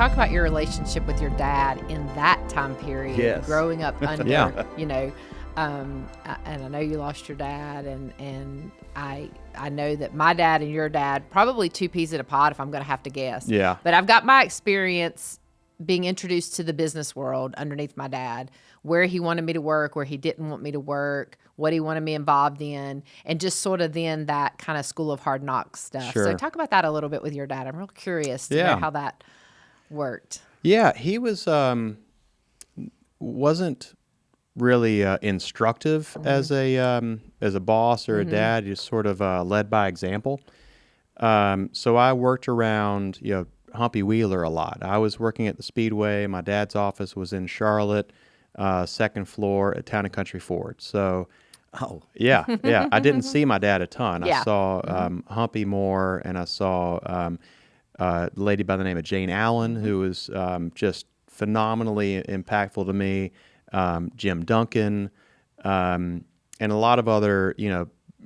talk about your relationship with your dad in that time period, Yes. growing up under, Yeah. you know, and I know you lost your dad, and I know that my dad and your dad, probably two peas in a pod if I'm going to have to guess. Yeah. But I've got my experience being introduced to the business world underneath my dad, where he wanted me to work, where he didn't want me to work, what he wanted me involved in, and just sort of then that kind of school of hard knocks stuff. Sure. So talk about that a little bit with your dad. I'm real curious to Yeah. know how that worked. Yeah, he was wasn't really instructive as a boss or a dad. He just sort of led by example. So I worked around Humpy Wheeler a lot. I was working at the Speedway. My dad's office was in Charlotte, second floor at Town and Country Ford. So. Oh, Yeah. I didn't see my dad a ton. Yeah. I saw Humpy more, and I saw a lady by the name of Jane Allen, who was just phenomenally impactful to me. Jim Duncan, and a lot of other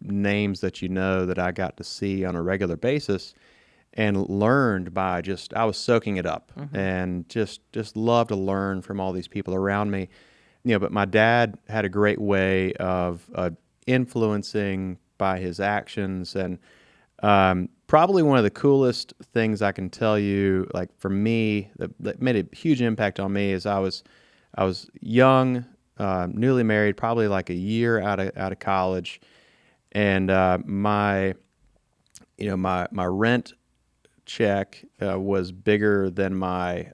names that that I got to see on a regular basis, and learned by I was soaking it up, and just loved to learn from all these people around me. But my dad had a great way of influencing by his actions, and probably one of the coolest things I can tell you, like for me, that made a huge impact on me is I was young, newly married, probably like a year out of college, and my rent check was bigger than my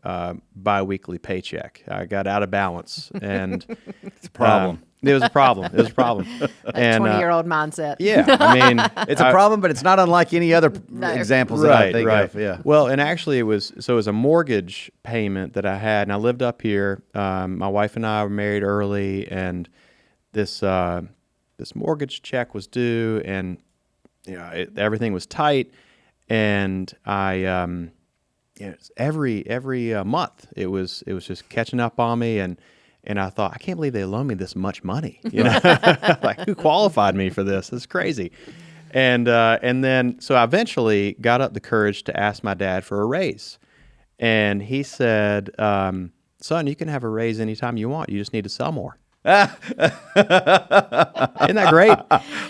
biweekly paycheck. I got out of balance, and it's a problem. It was a problem. And 20-year-old mindset. Yeah, I mean, It's a problem, but it's not unlike any other examples that I think of. Yeah. Well, and actually, it was a mortgage payment that I had, and I lived up here. My wife and I were married early, and this mortgage check was due, and everything was tight. And I, every month it was just catching up on me, and I thought, I can't believe they loaned me this much money. Like, who qualified me for this? It's crazy. And then so I eventually got up the courage to ask my dad for a raise, and he said, "Son, you can have a raise anytime you want. You just need to sell more." Isn't that great?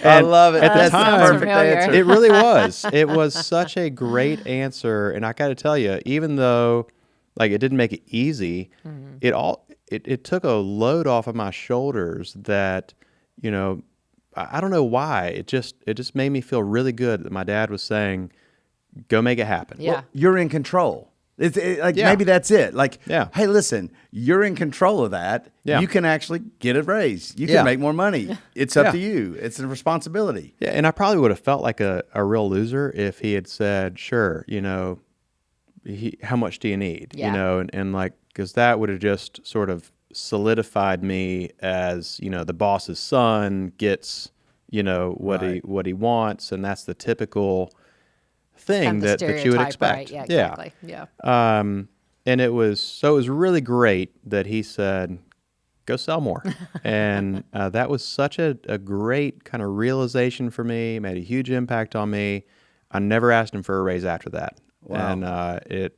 I love it. At the That's time, the perfect familiar. answer. it really was. It was such a great answer, and I got to tell you, even though it didn't make it easy, it took a load off of my shoulders that I don't know why. It just made me feel really good that my dad was saying, "Go make it happen." Yeah. Well, you're in control. Yeah. Maybe that's it. Yeah. Hey, listen, you're in control of that. Yeah. You can actually get a raise. You can Yeah. make more money. It's up to you. It's a responsibility. Yeah, and I probably would have felt like a real loser if he had said, "Sure, how much do you need?" Yeah. And because that would have just sort of solidified me as the boss's son gets what Right. he wants, and that's the typical thing Kind of the that you would stereotype, expect. right? Yeah, exactly. Yeah. And it was really great that he said, "Go sell more," and that was such a great kind of realization for me. Made a huge impact on me. I never asked him for a raise after that. Wow. And it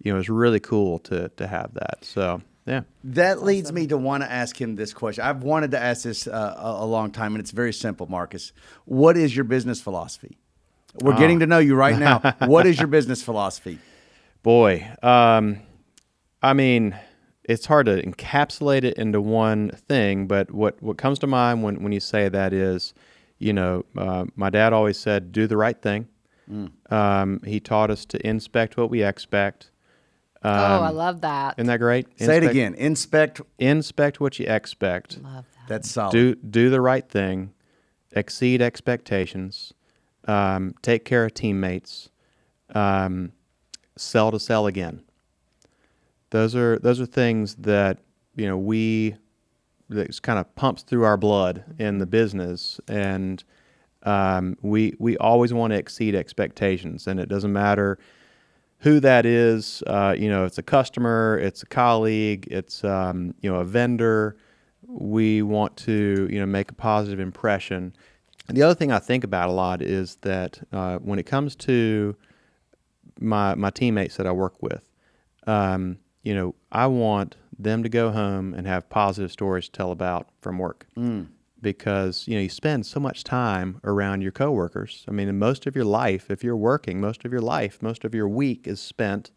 was really cool to have that. So yeah. That leads me to want to ask him this question. I've wanted to ask this a long time, and it's very simple, Marcus. What is your business philosophy? We're getting to know you right now. What is your business philosophy? Boy, I mean, it's hard to encapsulate it into one thing, but what comes to mind when you say that is, my dad always said, "Do the right thing." He taught us to inspect what we expect. I love that. Isn't that great? Say it again. Inspect what you expect. Love that. That's solid. Do the right thing. Exceed expectations. Take care of teammates. Sell to sell again. Those are things that that kind of pumps through our blood in the business, and we always want to exceed expectations, and it doesn't matter who that is. It's a customer, it's a colleague, it's a vendor. We want to make a positive impression. And the other thing I think about a lot is that when it comes to my teammates that I work with, I want them to go home and have positive stories to tell about from work. Because, you spend so much time around your coworkers. I mean, in most of your life, if you're working, most of your week is spent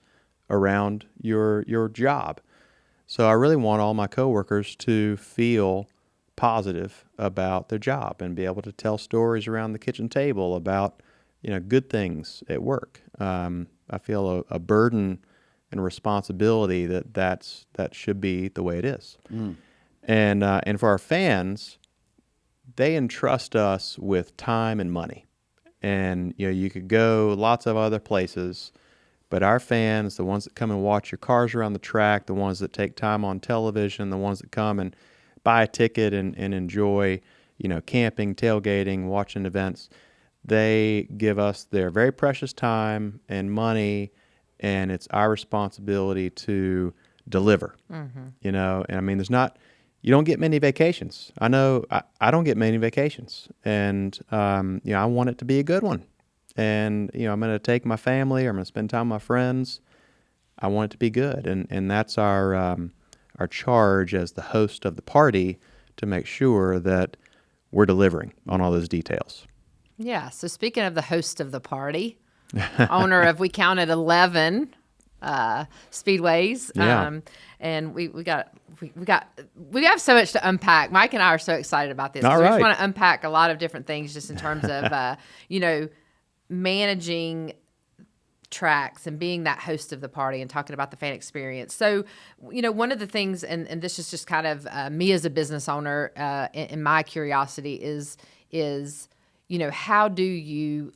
around your job. So I really want all my coworkers to feel positive about their job and be able to tell stories around the kitchen table about, good things at work. I feel a burden and a responsibility that should be the way it is. And for our fans, they entrust us with time and money. And, you could go lots of other places, but our fans, the ones that come and watch your cars around the track, the ones that take time on television, the ones that come and buy a ticket and enjoy, camping, tailgating, watching events, they give us their very precious time and money, and it's our responsibility to deliver, and I mean, you don't get many vacations. I know I don't get many vacations, and I want it to be a good one. And I'm going to take my family, or I'm going to spend time with my friends. I want it to be good, and that's our charge as the host of the party, to make sure that we're delivering on all those details. Yeah. So speaking of the host of the party, owner of, we counted 11 speedways. Yeah. And we have so much to unpack. Mike and I are so excited about this. All We just right. want to unpack a lot of different things just in terms of, managing tracks and being that host of the party and talking about the fan experience. So, one of the things, and this is just kind of me as a business owner, in my curiosity is, how do you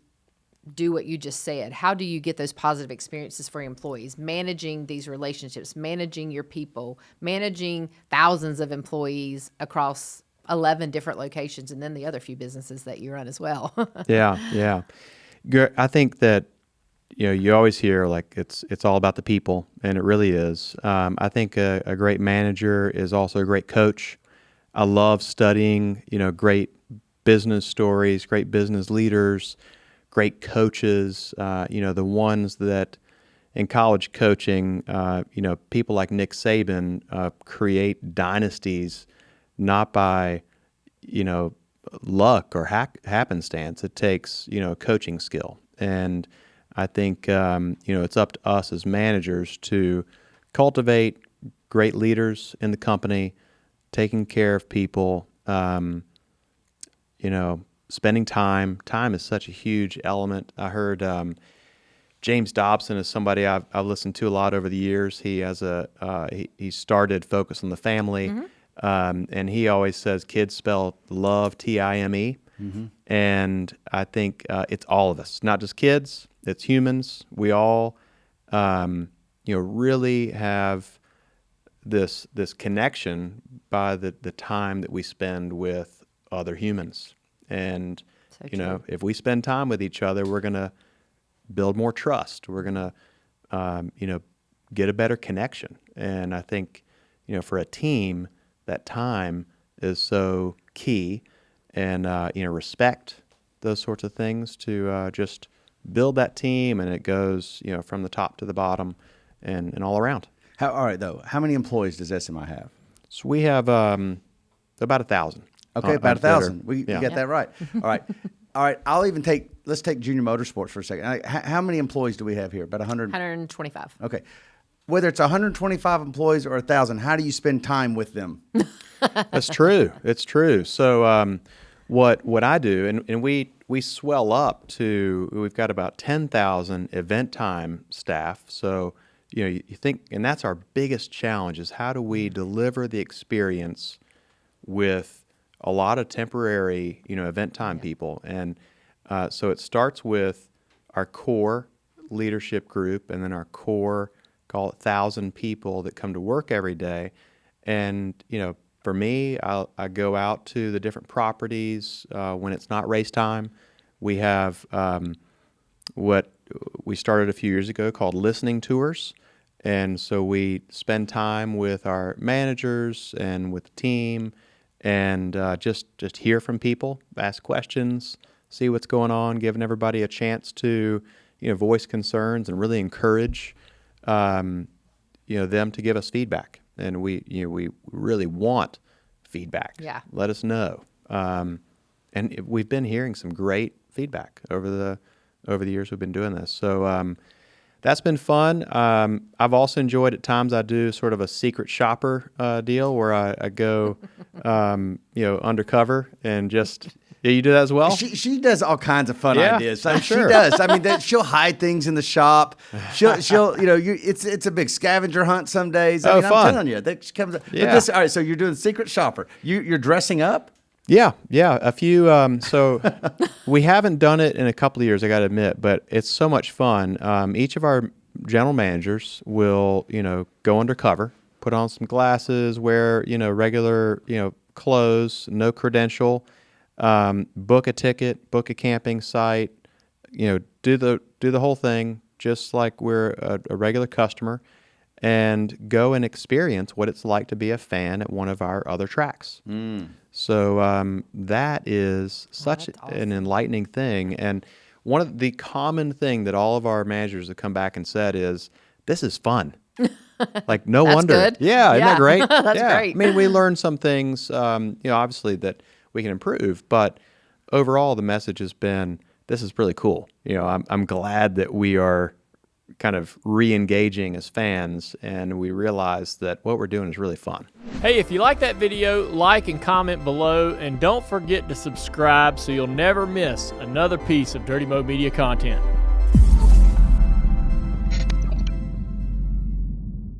do what you just said? How do you get those positive experiences for your employees? Managing these relationships, managing your people, managing thousands of employees across 11 different locations, and then the other few businesses that you run as well. Yeah. I think that, you always hear like it's all about the people, and it really is. I think a great manager is also a great coach. I love studying, great business stories, great business leaders, great coaches, the ones that in college coaching, people like Nick Saban create dynasties not by, luck or happenstance. It takes, coaching skill. And I think, it's up to us as managers to cultivate great leaders in the company, taking care of people, spending time. Time is such a huge element. I heard James Dobson is somebody I've listened to a lot over the years. He has he started Focus on the Family, and he always says kids spell love Time. And I think it's all of us, not just kids. It's humans. We all, really have this connection by the time that we spend with other humans. And, So if we spend time with each other, we're going to build more trust. We're going to, get a better connection. And I think, for a team, that time is so key. And, respect, those sorts of things, to just build that team. And it goes, from the top to the bottom and all around. All right, though. How many employees does SMI have? So we have about 1,000. Okay, about 1,000. We Yeah. got that right. All right. Let's take Junior Motorsports for a second. How many employees do we have here? About 100? 125. Okay. Whether it's 125 employees or 1,000, how do you spend time with them? That's true. It's true. So what I do, and we swell up to, we've got about 10,000 event time staff. So, you think, and that's our biggest challenge, is how do we deliver the experience with a lot of temporary, event time people. And so it starts with our core leadership group, and then our core, call it 1,000 people that come to work every day. And, for me, I go out to the different properties when it's not race time. We have what we started a few years ago called listening tours. And so we spend time with our managers and with the team, and just hear from people, ask questions, see what's going on, giving everybody a chance to, voice concerns and really encourage, them to give us feedback, and we really want feedback. Yeah. Let us know. And we've been hearing some great feedback over the years we've been doing this. So that's been fun. I've also enjoyed at times I do sort of a secret shopper deal where I go undercover and just. Yeah, you do that as well? She does all kinds of fun ideas. I'm She sure. does. I mean, she'll hide things in the shop. She'll it's a big scavenger hunt some days. I mean, fun. I'm telling you, that she comes. Yeah. But this, all right. So you're doing secret shopper. You're dressing up. Yeah. A few. So we haven't done it in a couple of years, I got to admit, but it's so much fun. Each of our general managers will, go undercover, put on some glasses, wear, regular, clothes, no credential. Book a ticket, book a camping site, do the whole thing just like we're a regular customer, and go and experience what it's like to be a fan at one of our other tracks. So that is such that's an enlightening thing. And one of the common thing that all of our managers have come back and said is, "This is fun." Like, no That's wonder. good. Yeah, isn't that great? That's Yeah. great. I mean, we learned some things, obviously that we can improve, but overall the message has been, this is really cool. I'm glad that we are kind of re-engaging as fans, and we realize that what we're doing is really fun. Hey, if you like that video, like and comment below, and don't forget to subscribe so you'll never miss another piece of Dirty Mo Media content.